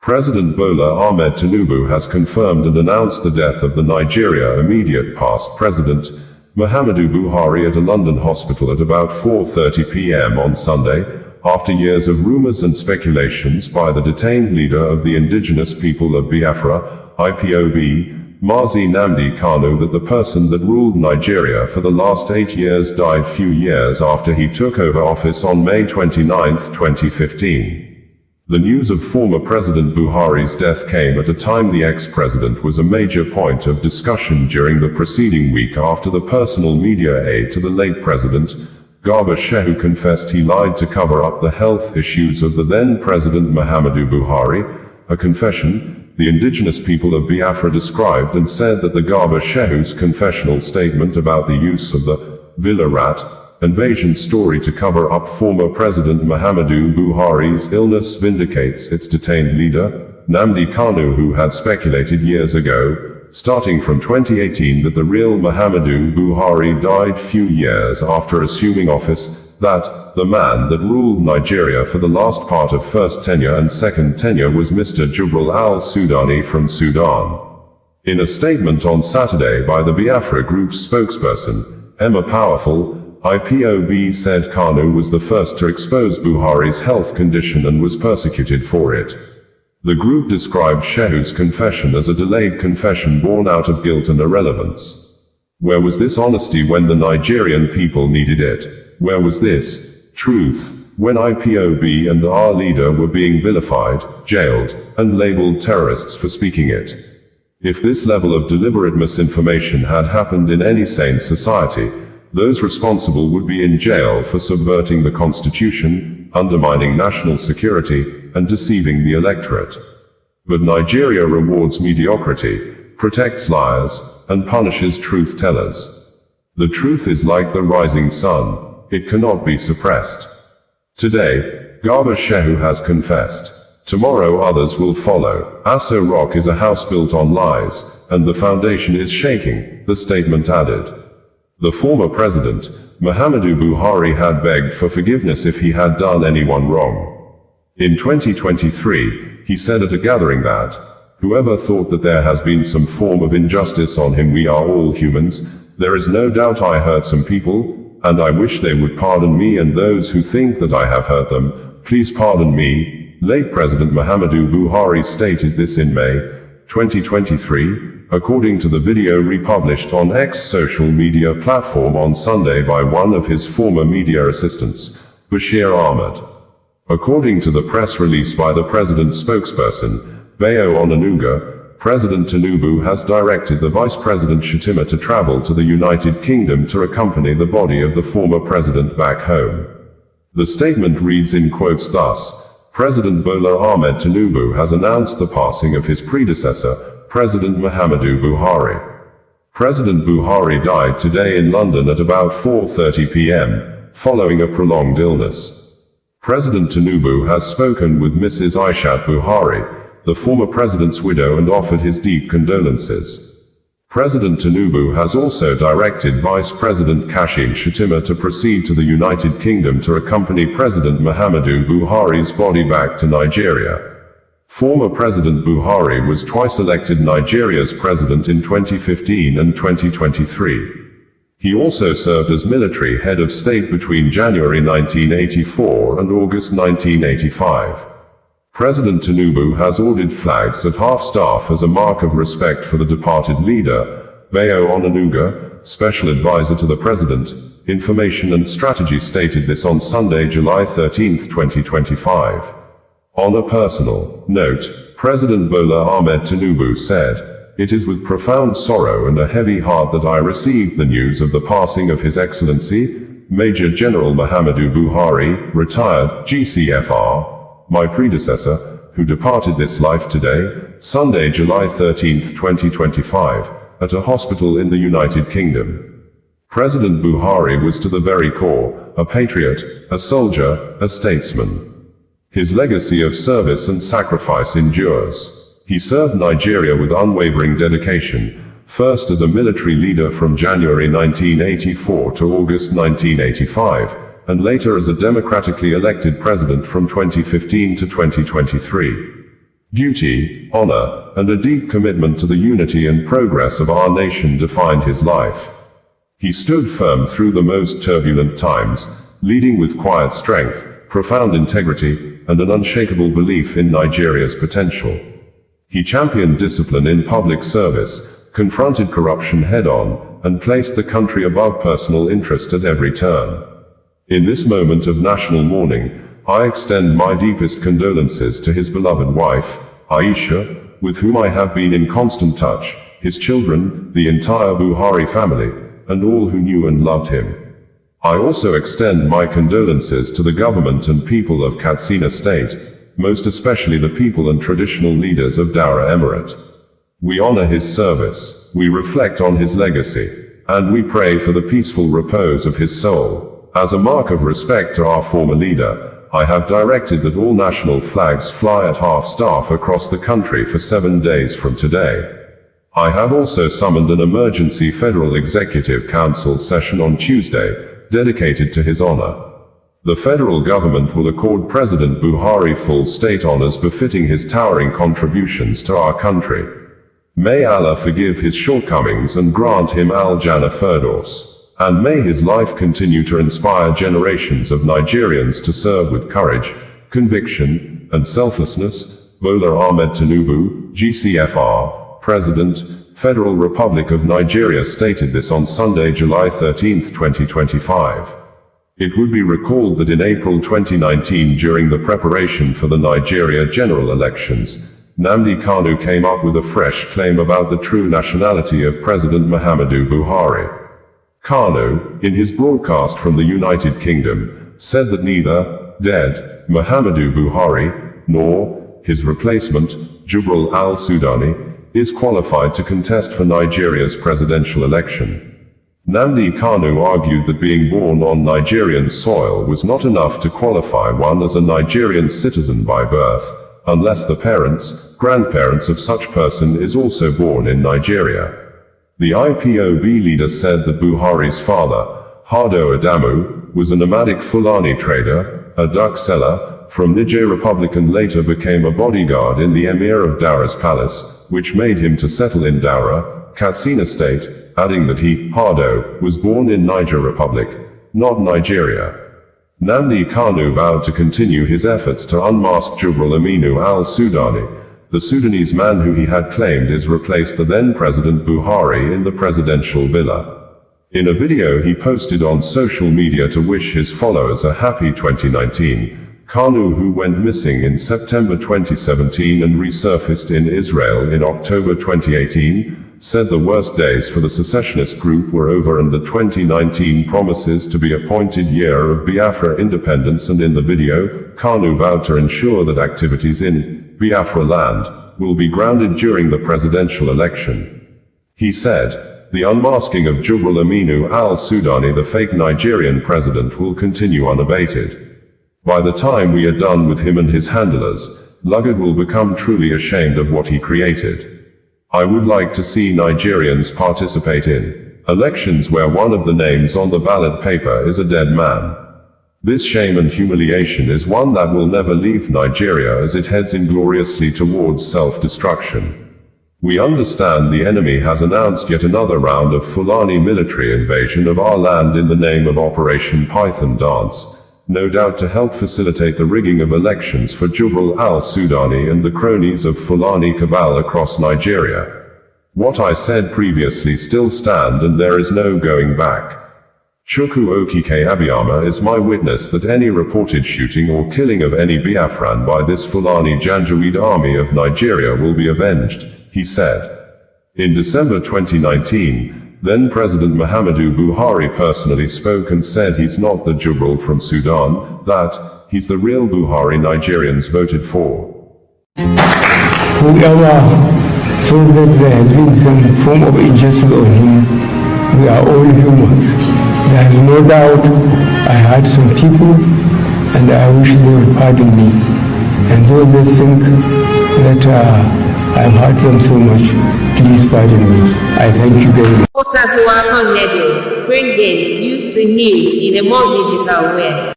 President Bola Ahmed Tinubu has confirmed and announced the death of the Nigeria immediate past President Muhammadu Buhari at a London hospital at about 4:30 p.m. on Sunday, after years of rumours and speculations by the detained leader of the Indigenous People of Biafra, IPOB, Mazi Nnamdi Kanu, that the person that ruled Nigeria for the last 8 years died few years after he took over office on May 29, 2015. The news of former President Buhari's death came at a time the ex-president was a major point of discussion during the preceding week after the personal media aide to the late president, Garba Shehu, confessed he lied to cover up the health issues of the then President Muhammadu Buhari, a confession the Indigenous People of Biafra described and said that the Garba Shehu's confessional statement about the use of the Villa Rat invasion story to cover up former President Muhammadu Buhari's illness vindicates its detained leader, Nnamdi Kanu, who had speculated years ago, starting from 2018, that the real Muhammadu Buhari died few years after assuming office, that the man that ruled Nigeria for the last part of first tenure and second tenure was Mr. Jubril al-Sudani from Sudan. In a statement on Saturday by the Biafra Group's spokesperson, Emma Powerful, IPOB said Kanu was the first to expose Buhari's health condition and was persecuted for it. The group described Shehu's confession as a delayed confession born out of guilt and irrelevance. Where was this honesty when the Nigerian people needed it? Where was this truth when IPOB and our leader were being vilified, jailed, and labeled terrorists for speaking it? If this level of deliberate misinformation had happened in any sane society, those responsible would be in jail for subverting the constitution, undermining national security, and deceiving the electorate. But Nigeria rewards mediocrity, protects liars, and punishes truth-tellers. The truth is like the rising sun, it cannot be suppressed. Today, Garba Shehu has confessed. Tomorrow others will follow. Aso Rock is a house built on lies, and the foundation is shaking, the statement added. The former president, Muhammadu Buhari, had begged for forgiveness if he had done anyone wrong. In 2023, he said at a gathering that, "Whoever thought that there has been some form of injustice on him, we are all humans. There is no doubt I hurt some people, and I wish they would pardon me, and those who think that I have hurt them, please pardon me." Late President Muhammadu Buhari stated this in May 2023, according to the video republished on X social media platform on Sunday by one of his former media assistants, Bashir Ahmed. According to the press release by the president's spokesperson, Bayo Onanuga, President Tinubu has directed the Vice President Shettima to travel to the United Kingdom to accompany the body of the former president back home. The statement reads in quotes thus: President Bola Ahmed Tinubu has announced the passing of his predecessor, President Muhammadu Buhari. President Buhari died today in London at about 4:30 p.m., following a prolonged illness. President Tinubu has spoken with Mrs. Aishat Buhari, the former president's widow, and offered his deep condolences. President Tinubu has also directed Vice President Kashim Shettima to proceed to the United Kingdom to accompany President Muhammadu Buhari's body back to Nigeria. Former President Buhari was twice elected Nigeria's president in 2015 and 2023. He also served as military head of state between January 1984 and August 1985. President Tinubu has ordered flags at half-staff as a mark of respect for the departed leader. Bayo Onanuga, special advisor to the president, Information and Strategy, stated this on Sunday, July 13, 2025. On a personal note, President Bola Ahmed Tinubu said, "It is with profound sorrow and a heavy heart that I received the news of the passing of His Excellency, Major General Muhammadu Buhari, retired, GCFR, my predecessor, who departed this life today, Sunday, July 13, 2025, at a hospital in the United Kingdom." President Buhari was to the very core, a patriot, a soldier, a statesman. His legacy of service and sacrifice endures. He served Nigeria with unwavering dedication, first as a military leader from January 1984 to August 1985, and later as a democratically elected president from 2015 to 2023. Duty, honor, and a deep commitment to the unity and progress of our nation defined his life. He stood firm through the most turbulent times, leading with quiet strength, profound integrity, and an unshakable belief in Nigeria's potential. He championed discipline in public service, confronted corruption head-on, and placed the country above personal interest at every turn. In this moment of national mourning, I extend my deepest condolences to his beloved wife, Aisha, with whom I have been in constant touch, his children, the entire Buhari family, and all who knew and loved him. I also extend my condolences to the government and people of Katsina State, most especially the people and traditional leaders of Daura Emirate. We honor his service, we reflect on his legacy, and we pray for the peaceful repose of his soul. As a mark of respect to our former leader, I have directed that all national flags fly at half-staff across the country for 7 days from today. I have also summoned an emergency Federal Executive Council session on Tuesday, dedicated to his honor. The federal government will accord President Buhari full state honors befitting his towering contributions to our country. May Allah forgive his shortcomings and grant him Al-Jannah Firdaus. And may his life continue to inspire generations of Nigerians to serve with courage, conviction, and selflessness. Bola Ahmed Tinubu, GCFR, President, Federal Republic of Nigeria stated this on Sunday, July 13, 2025. It would be recalled that in April 2019, during the preparation for the Nigeria general elections, Nnamdi Kanu came up with a fresh claim about the true nationality of President Muhammadu Buhari. Kanu, in his broadcast from the United Kingdom, said that neither dead Muhammadu Buhari nor his replacement, Jubril al-Sudani, is qualified to contest for Nigeria's presidential election. Nnamdi Kanu argued that being born on Nigerian soil was not enough to qualify one as a Nigerian citizen by birth, unless the parents, grandparents of such person is also born in Nigeria. The IPOB leader said that Buhari's father, Hardo Adamu, was a nomadic Fulani trader, a duck seller, from Niger Republic and later became a bodyguard in the Emir of Daura's palace, which made him to settle in Daura, Katsina State, adding that he, Hardo, was born in Niger Republic, not Nigeria. Nnamdi Kanu vowed to continue his efforts to unmask Jubril Aminu al-Sudani, the Sudanese man who he had claimed is replaced the then President Buhari in the presidential villa. In a video he posted on social media to wish his followers a happy 2019, Kanu, who went missing in September 2017 and resurfaced in Israel in October 2018, said the worst days for the secessionist group were over and the 2019 promises to be appointed year of Biafra independence, and in the video, Kanu vowed to ensure that activities in Biafra land will be grounded during the presidential election. He said, "The unmasking of Jubril Aminu al-Sudani, the fake Nigerian president, will continue unabated. By the time we are done with him and his handlers, Lugard will become truly ashamed of what he created. I would like to see Nigerians participate in elections where one of the names on the ballot paper is a dead man. This shame and humiliation is one that will never leave Nigeria as it heads ingloriously towards self-destruction. We understand the enemy has announced yet another round of Fulani military invasion of our land in the name of Operation Python Dance, no doubt to help facilitate the rigging of elections for Jubril al-Sudani and the cronies of Fulani cabal across Nigeria. What I said previously still stand, and there is no going back. Chukwu Okike Abiyama is my witness that any reported shooting or killing of any Biafran by this Fulani Janjaweed army of Nigeria will be avenged," he said. In December 2019, then President Muhammadu Buhari personally spoke and said he's not the Jubril from Sudan, that he's the real Buhari Nigerians voted for. Whoever thought that there has been some form of injustice on him, we are all humans. There is no doubt I hurt some people, and I wish they would pardon me. And those that think that I've hurt them so much, please pardon me. I thank you very much. Welcome Radio, bringing you the news in a more digital way.